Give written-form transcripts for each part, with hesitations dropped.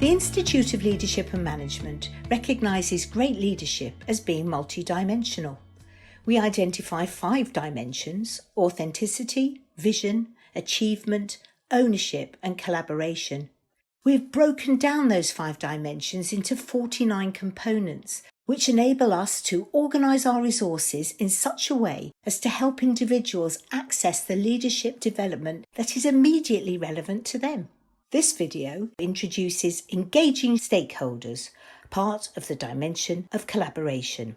The Institute of Leadership and Management recognises great leadership as being multidimensional. We identify 5 dimensions: authenticity, vision, achievement, ownership and collaboration. We've broken down those 5 dimensions into 49 components, which enable us to organise our resources in such a way as to help individuals access the leadership development that is immediately relevant to them. This video introduces engaging stakeholders, part of the dimension of collaboration.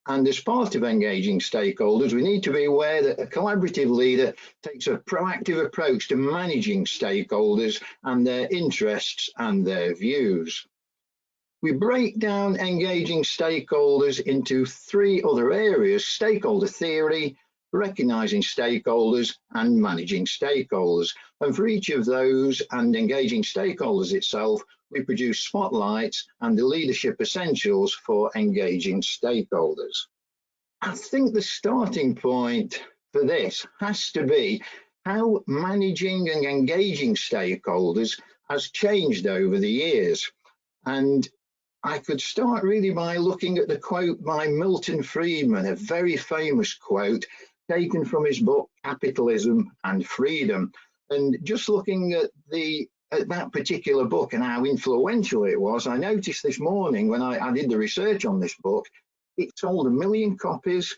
And as part of engaging stakeholders, we need to be aware that a collaborative leader takes a proactive approach to managing stakeholders and their interests and their views. We break down engaging stakeholders into 3 other areas: stakeholder theory, recognizing stakeholders, and managing stakeholders. And for each of those and engaging stakeholders itself, we produce spotlights and the leadership essentials for engaging stakeholders. I think the starting point for this has to be how managing and engaging stakeholders has changed over the years. And I could start really by looking at the quote by Milton Friedman, a very famous quote taken from his book Capitalism and Freedom. And just looking at that particular book and how influential it was, I noticed this morning when I did the research on this book, it sold 1 million copies.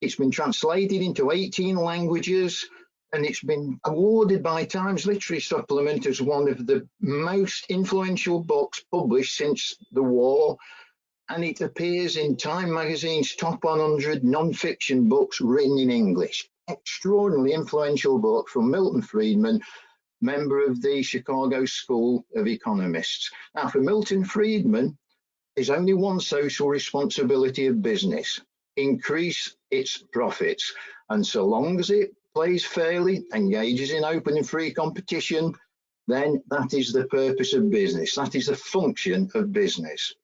It's been translated into 18 languages, and it's been awarded by Times Literary Supplement as one of the most influential books published since the war. And it appears in Time magazine's top 100 non-fiction books written in English. Extraordinarily influential book from Milton Friedman, member of the Chicago School of Economists. Now, for Milton Friedman, there's only one social responsibility of business: increase its profits. And so long as it plays fairly, engages in open and free competition, then that is the purpose of business. That is the function of business.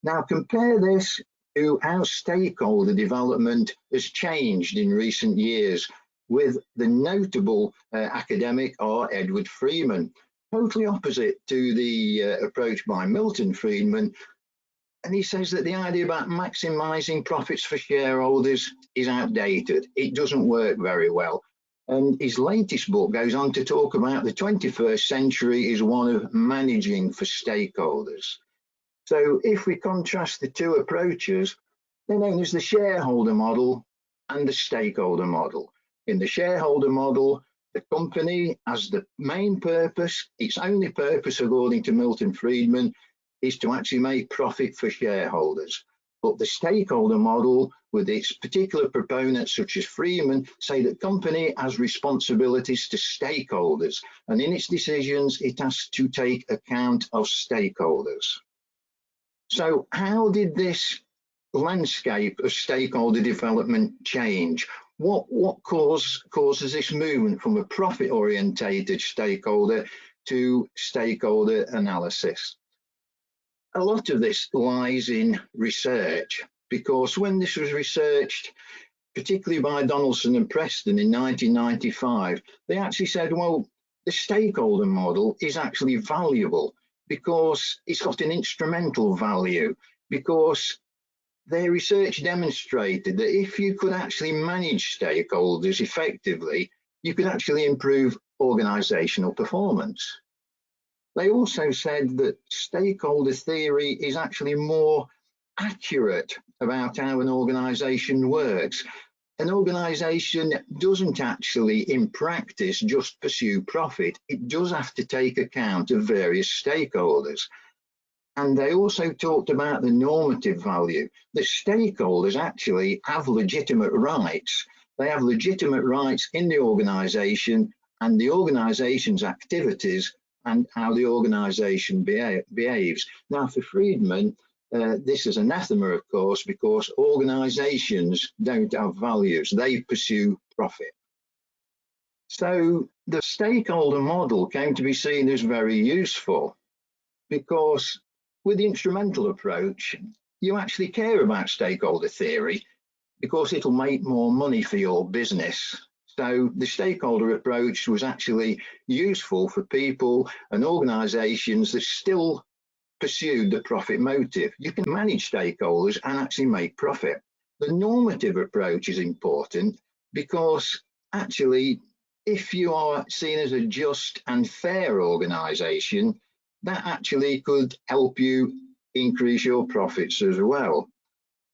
Now compare this to how stakeholder development has changed in recent years with the notable academic R. Edward Freeman, totally opposite to the approach by Milton Friedman. And he says that the idea about maximizing profits for shareholders is outdated. It doesn't work very well. And his latest book goes on to talk about the 21st century is one of managing for stakeholders. So if we contrast the 2 approaches, they're known as the shareholder model and the stakeholder model. In the shareholder model, the company has the main purpose, its only purpose, according to Milton Friedman, is to actually make profit for shareholders. But the stakeholder model, with its particular proponents such as Freeman, say that company has responsibilities to stakeholders, and in its decisions it has to take account of stakeholders. So how did this landscape of stakeholder development change? What causes this movement from a profit-orientated stakeholder to stakeholder analysis? A lot of this lies in research, because when this was researched, particularly by Donaldson and Preston in 1995, they actually said, well, the stakeholder model is actually valuable because it's got an instrumental value, because their research demonstrated that if you could actually manage stakeholders effectively, you could actually improve organizational performance. They also said that stakeholder theory is actually more accurate about how an organization works. An organization doesn't actually, in practice, just pursue profit. It does have to take account of various stakeholders. And they also talked about the normative value. The stakeholders actually have legitimate rights. They have legitimate rights in the organization and the organization's activities and how the organization behaves. Now, for Friedman, this is anathema, of course, because organizations don't have values. They pursue profit. So the stakeholder model came to be seen as very useful, because with the instrumental approach, you actually care about stakeholder theory because it'll make more money for your business. So the stakeholder approach was actually useful for people and organisations that still pursued the profit motive. You can manage stakeholders and actually make profit. The normative approach is important because actually, if you are seen as a just and fair organisation, that actually could help you increase your profits as well.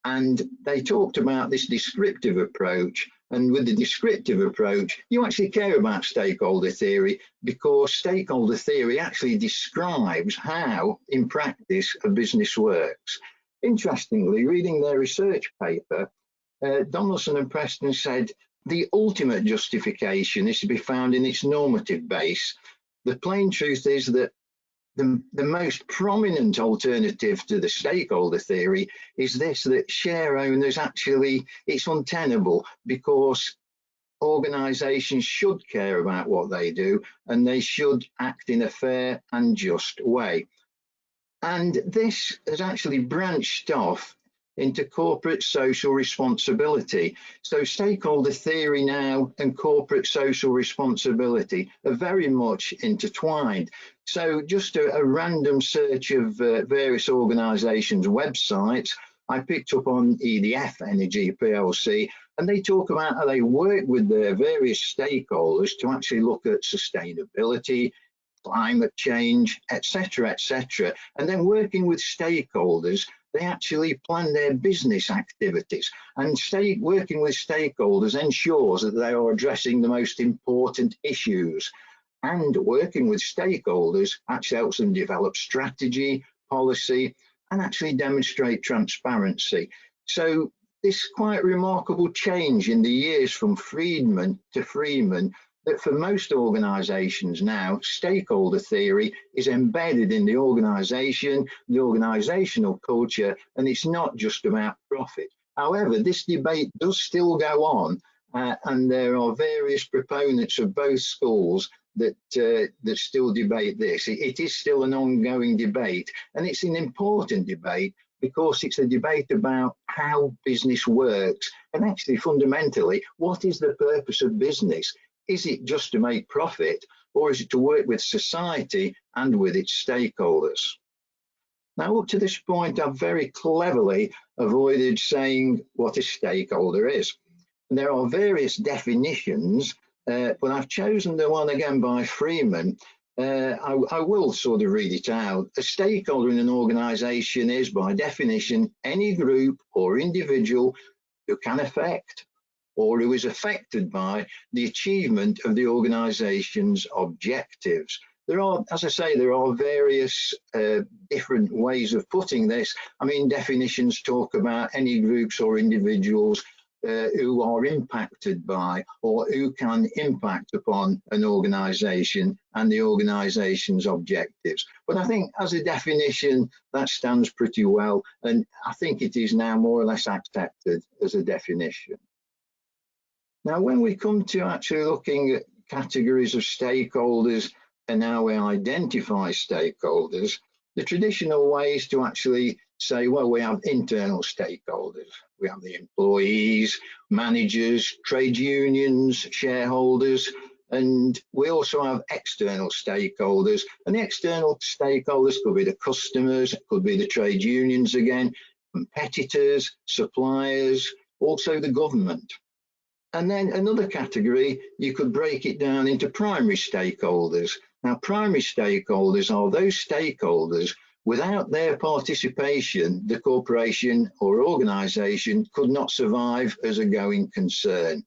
And they talked about this descriptive approach. And with the descriptive approach, you actually care about stakeholder theory because stakeholder theory actually describes how, in practice, a business works. Interestingly, reading their research paper, Donaldson and Preston said the ultimate justification is to be found in its normative base. The plain truth is that the most prominent alternative to the stakeholder theory is this, that share owners actually, it's untenable because organisations should care about what they do and they should act in a fair and just way. And this has actually branched off into corporate social responsibility. So stakeholder theory now and corporate social responsibility are very much intertwined. So just a random search of various organisations' websites, I picked up on EDF Energy PLC, and they talk about how they work with their various stakeholders to actually look at sustainability, climate change, etc., and then working with stakeholders, they actually plan their business activities, and working with stakeholders ensures that they are addressing the most important issues, and working with stakeholders actually helps them develop strategy, policy, and actually demonstrate transparency. So this quite remarkable change in the years from Friedman to Freeman, that for most organisations now, stakeholder theory is embedded in the organisation, the organisational culture, and it's not just about profit. However, this debate does still go on, and there are various proponents of both schools that still debate this. It is still an ongoing debate, and it's an important debate because it's a debate about how business works, and actually fundamentally, what is the purpose of business? Is it just to make profit, or is it to work with society and with its stakeholders? Now, up to this point, I've very cleverly avoided saying what a stakeholder is. And there are various definitions, but I've chosen the one again by Freeman. I will sort of read it out. A stakeholder in an organisation is, by definition, any group or individual who can affect or who is affected by the achievement of the organisation's objectives. There are, as I say, there are various different ways of putting this. I mean, definitions talk about any groups or individuals who are impacted by or who can impact upon an organisation and the organisation's objectives. But I think as a definition, that stands pretty well, and I think it is now more or less accepted as a definition. Now, when we come to actually looking at categories of stakeholders and how we identify stakeholders, the traditional way is to actually say, well, we have internal stakeholders. We have the employees, managers, trade unions, shareholders, and we also have external stakeholders. And the external stakeholders could be the customers, it could be the trade unions again, competitors, suppliers, also the government. And then another category, you could break it down into primary stakeholders. Now, primary stakeholders are those stakeholders without their participation, the corporation or organisation could not survive as a going concern.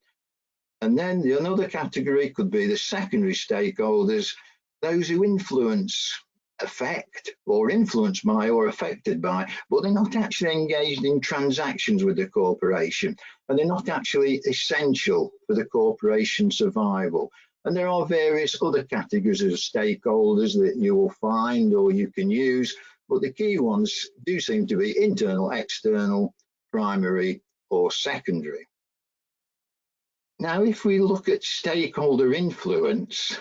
And then another category could be the secondary stakeholders, those who influence, affect, or influenced by or affected by, but they're not actually engaged in transactions with the corporation, and they're not actually essential for the corporation's survival. And there are various other categories of stakeholders that you will find or you can use, but the key ones do seem to be internal, external, primary, or secondary. Now, if we look at stakeholder influence,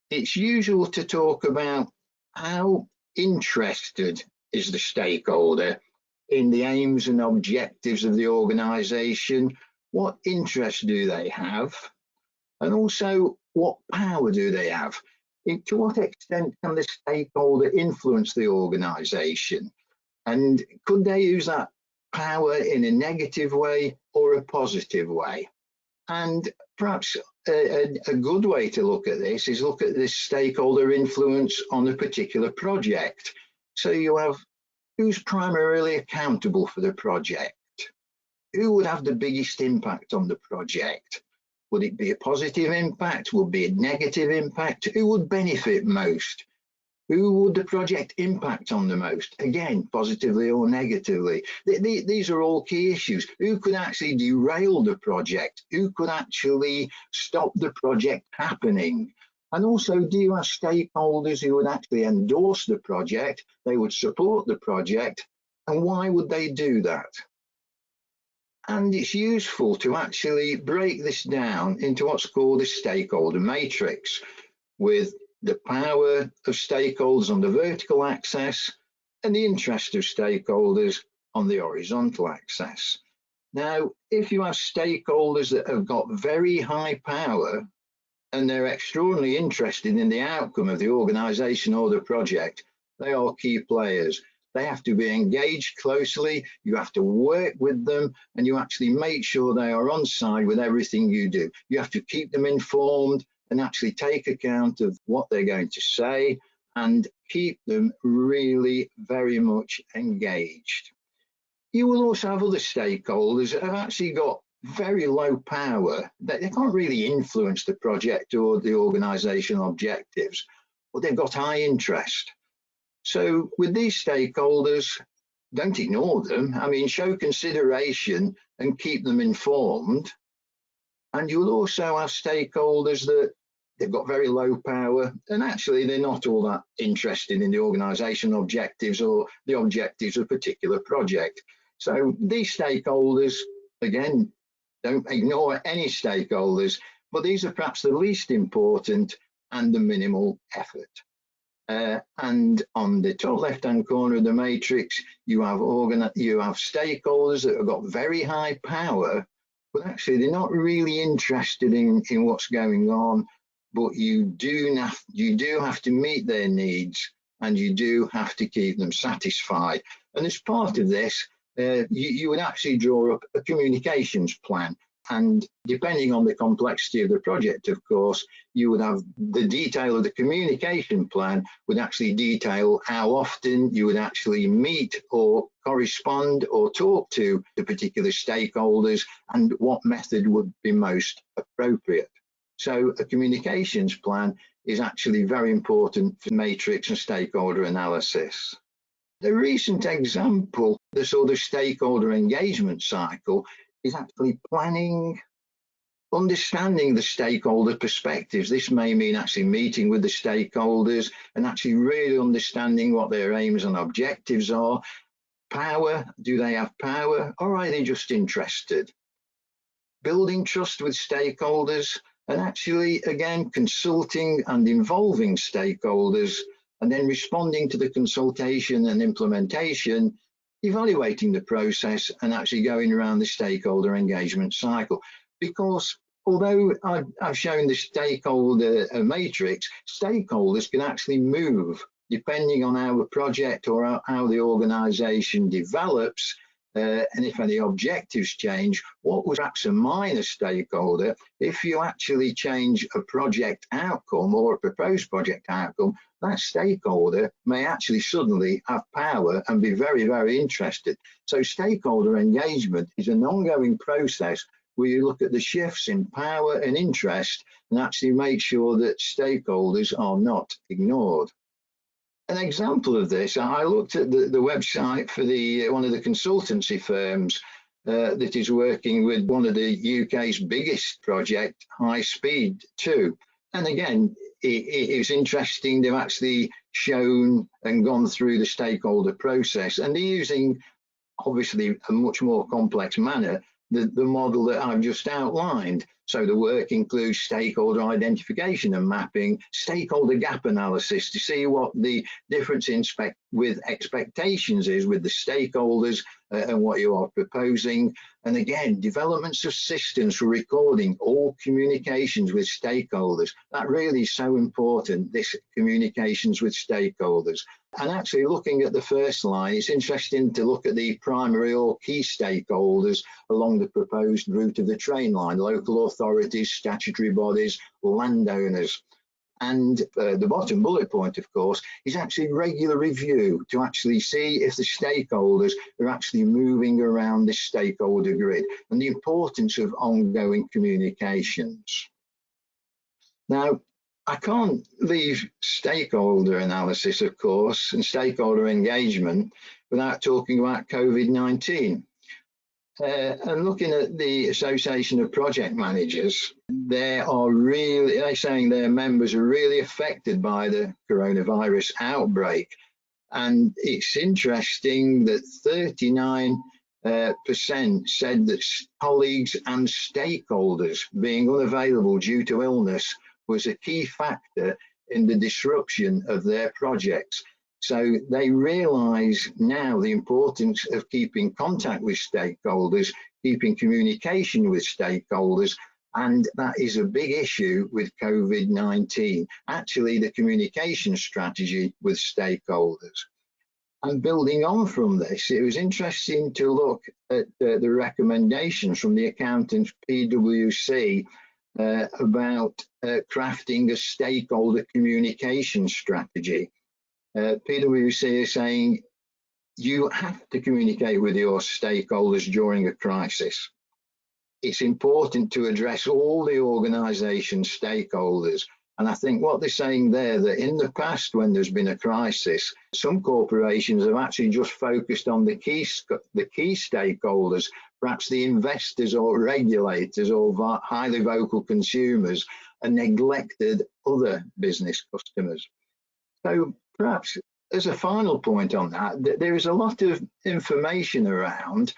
it's usual to talk about how interested is the stakeholder in the aims and objectives of the organisation, what interests do they have, And also, what power do they have? To what extent can the stakeholder influence the organisation? And could they use that power in a negative way or a positive way? And perhaps a good way to look at this is look at this stakeholder influence on a particular project. So you have who's primarily accountable for the project? Who would have the biggest impact on the project? Would it be a positive impact? Would it be a negative impact? Who would benefit most? Who would the project impact on the most? Again, positively or negatively. These are all key issues. Who could actually derail the project? Who could actually stop the project happening? And also, do you have stakeholders who would actually endorse the project? They would support the project. And why would they do that? And it's useful to actually break this down into what's called a stakeholder matrix, with the power of stakeholders on the vertical axis and the interest of stakeholders on the horizontal axis. Now, if you have stakeholders that have got very high power and they're extraordinarily interested in the outcome of the organisation or the project, they are key players. They have to be engaged closely, you have to work with them, and you actually make sure they are on side with everything you do. You have to keep them informed and actually take account of what they're going to say and keep them really very much engaged. You will also have other stakeholders that have actually got very low power. They can't really influence the project or the organisational objectives, but they've got high interest. So with these stakeholders, don't ignore them. I mean, show consideration and keep them informed. And you'll also have stakeholders that they've got very low power and actually they're not all that interested in the organisation objectives or the objectives of a particular project. So these stakeholders, again, don't ignore any stakeholders, but these are perhaps the least important and the minimal effort. And on the top left-hand corner of the matrix, you have stakeholders that have got very high power, but actually they're not really interested in what's going on. But you do have to meet their needs, and you do have to keep them satisfied. And as part of this, you would actually draw up a communications plan. And depending on the complexity of the project, of course, you would have the detail of the communication plan would actually detail how often you would actually meet or correspond or talk to the particular stakeholders and what method would be most appropriate. So a communications plan is actually very important for matrix and stakeholder analysis. The recent example, the sort of stakeholder engagement cycle, is actually planning, understanding the stakeholder perspectives. This may mean actually meeting with the stakeholders and actually really understanding what their aims and objectives are. Power, do they have power, or are they just interested? Building trust with stakeholders and actually, again, consulting and involving stakeholders and then responding to the consultation and implementation, evaluating the process and actually going around the stakeholder engagement cycle. Because although I've shown the stakeholder matrix, stakeholders can actually move depending on how a project or how the organisation develops, and if any objectives change. What was perhaps a minor stakeholder, if you actually change a project outcome or a proposed project outcome, that stakeholder may actually suddenly have power and be very, very interested. So stakeholder engagement is an ongoing process where you look at the shifts in power and interest and actually make sure that stakeholders are not ignored. An example of this, I looked at the website for one of the consultancy firms that is working with one of the UK's biggest project, High Speed 2. And again, it was interesting. They've actually shown and gone through the stakeholder process, and they're using, obviously, a much more complex manner, the model that I've just outlined. So the work includes stakeholder identification and mapping, stakeholder gap analysis to see what the difference with expectations is with the stakeholders and what you are proposing. And again, developments of systems for recording all communications with stakeholders. That really is so important, this communications with stakeholders. And actually looking at the first line, it's interesting to look at the primary or key stakeholders along the proposed route of the train line, local authorities, statutory bodies, landowners. And the bottom bullet point, of course, is actually regular review to actually see if the stakeholders are actually moving around this stakeholder grid and the importance of ongoing communications. Now, I can't leave stakeholder analysis, of course, and stakeholder engagement without talking about COVID-19. And looking at the Association of Project Managers, they're saying their members are really affected by the coronavirus outbreak. And it's interesting that 39% said that colleagues and stakeholders being unavailable due to illness was a key factor in the disruption of their projects. So they realise now the importance of keeping contact with stakeholders, keeping communication with stakeholders, and that is a big issue with COVID-19, actually the communication strategy with stakeholders. And building on from this, it was interesting to look at the recommendations from the accountants PwC about crafting a stakeholder communication strategy. PwC is saying you have to communicate with your stakeholders during a crisis. It's important to address all the organisation's stakeholders. And I think what they're saying there, that in the past when there's been a crisis, some corporations have actually just focused on the key stakeholders, perhaps the investors or regulators or highly vocal consumers, and neglected other business customers. So perhaps as a final point on that, there is a lot of information around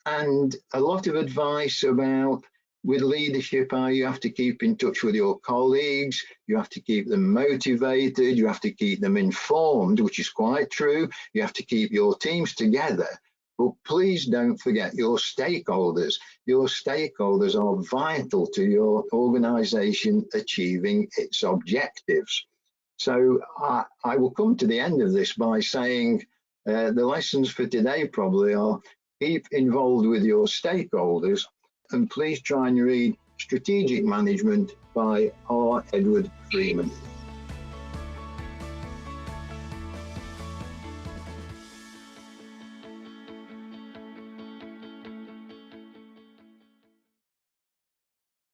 and a lot of advice about with leadership, how you have to keep in touch with your colleagues, you have to keep them motivated, you have to keep them informed, which is quite true. You have to keep your teams together. But please don't forget your stakeholders. Your stakeholders are vital to your organisation achieving its objectives. So I will come to the end of this by saying the lessons for today probably are keep involved with your stakeholders, and please try and read Strategic Management by R. Edward Freeman.